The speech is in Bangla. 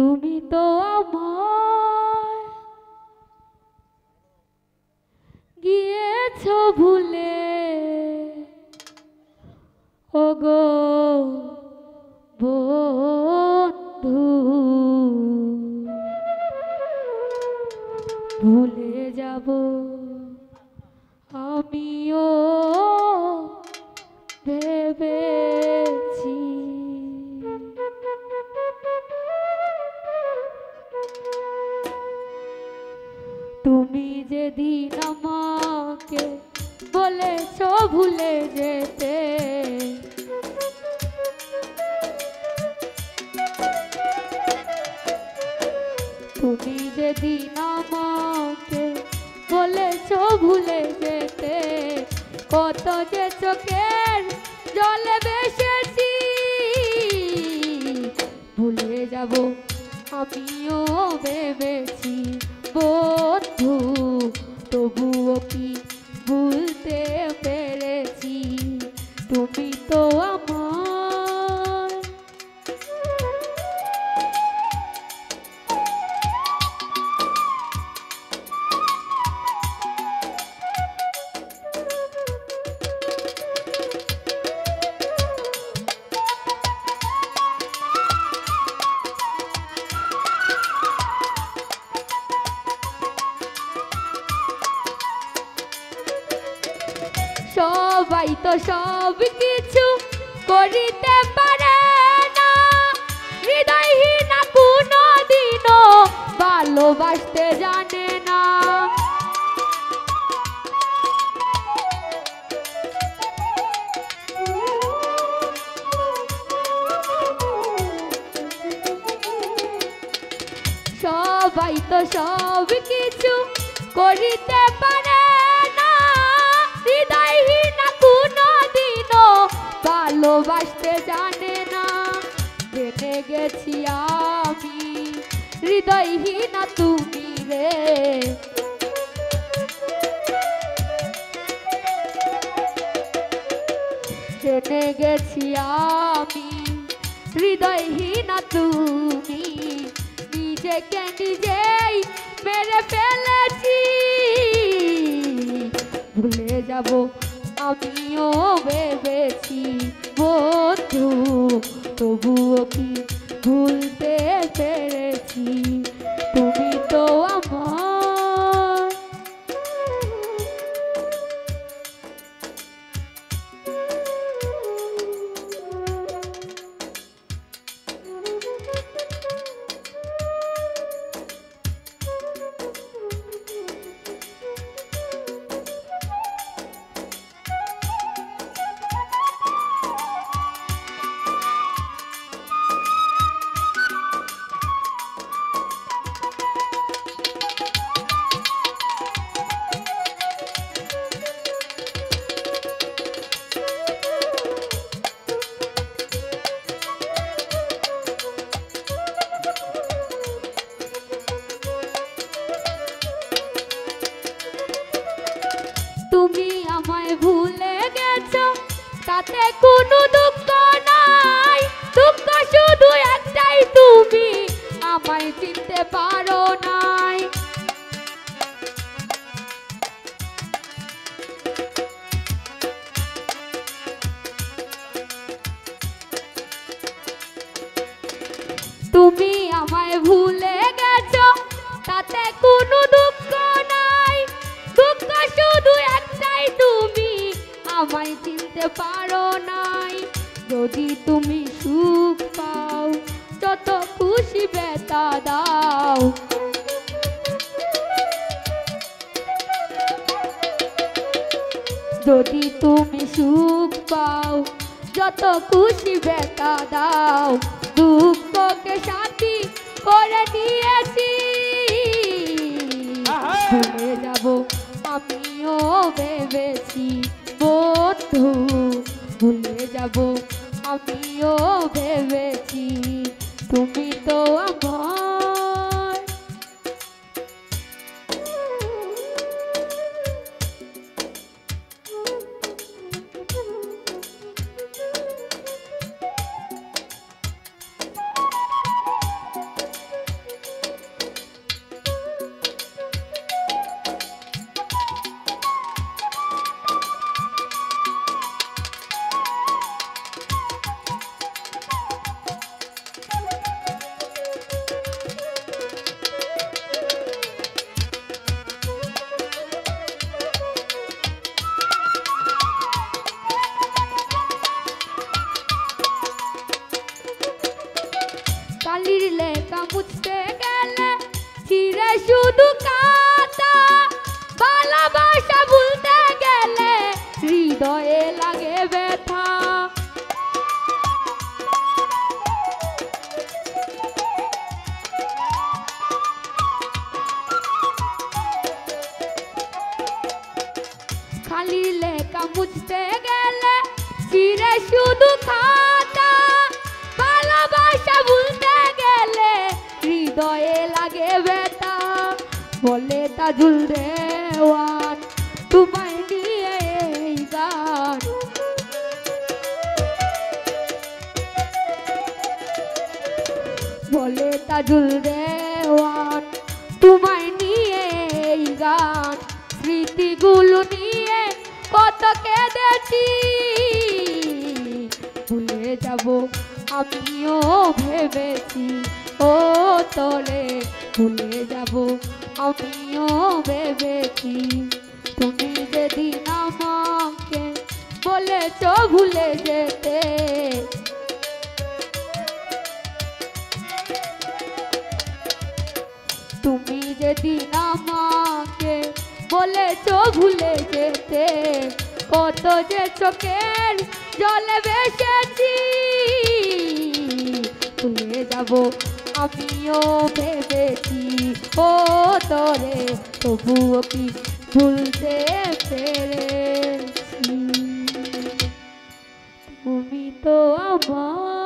তুমি তো আমার গিয়েছো ভুলে ওগো বন্ধু, ভুলে যাব আমিও ভেবেছি। তুমি যেদিন আমাকে বলেছো ভুলে যেতে, তুমি যেদিন আমাকে বলেছো ভুলে যেতে, কত যে চোখের জলে ভেসেছি। ভুলে যাব আমিও ভেবেছি বন্ধু, তবুও কি ভুলতে পেরেছি। তুমি তো আমার সবাই তো সব কিছু করিতে পারে না, হৃদয়হীন কোনো দিনও ভালোবাসতে জানে না। সবাই তো সব কিছু করিতে পারে না, হৃদয়হীন কোনো দিনও ভালোবাসতে জানে না। জেনে গেছি আমি হৃদয়হীন তুমি রে, জেনে গেছি আমি হৃদয়হীন তুমি, নিজেকে নিজেই মেরে ফেলেছি। ভুলে যাব আমিও ভেবেছি বন্ধু, তবুও কি ভুলতে পেরেছি। তুমি তো আমার তুমি আমায় ভুলে গেছো, তাতে কোনো দুঃখ নাই। দুঃখ শুধু একটাই, তুমি আমায় চিনতে পারো নাই। তুমি আমায় ভুলে গেছো, তাতে কোনো দুঃখ নাই। দুঃখ শুধু একটাই, তুমি আমায় চিনতে পারো নাই। যদি তুমি সুখ পাও, যত খুশি ব্যথা দাও। যদি তুমি সুখ পাও, যত খুশি ব্যথা দাও। দুঃখকে সাথী করে নিয়েছি, ভুলে যাব আমিও ভেবেছি বন্ধু, ভুলে যাব আমিও ভেবেছি। তুমি তো আমার লেখা মুছতে গেলে ছিঁড়ে শুধু কাঁটা, ভালোবাসা ভুলতে গেলে হৃদয়ে লাগে ব্যথা। খালি লেখা মুছতে গেলে ছিঁড়ে শুধু খাতা, ভালোবাসা ভুলতে গেলে হৃদয়ে লাগে ব্যথা। বলে তাজুল দেওয়ান তোমায় নিয়ে এই গান, বলে তাজুল দেওয়ান তোমায় নিয়ে এই গান। স্মৃতিগুলো নিয়ে কত কেঁদেছি, ভুলে যাব আমিও ভেবেছি ও তোরে, ভুলে যাব আমিও ভেবেছি। তুমি যেদিন আমাকে বলেছ ভুলে যেতে, তুমি যেদিন আমাকে বলেছ ভুলে যেতে, কত যে চোখের জলে ভেসেছি। ভুলে যাব আমিও ভেবেছি ও তোরে, তবুও কি ভুলতে পেরেছি। তুমি তো আমার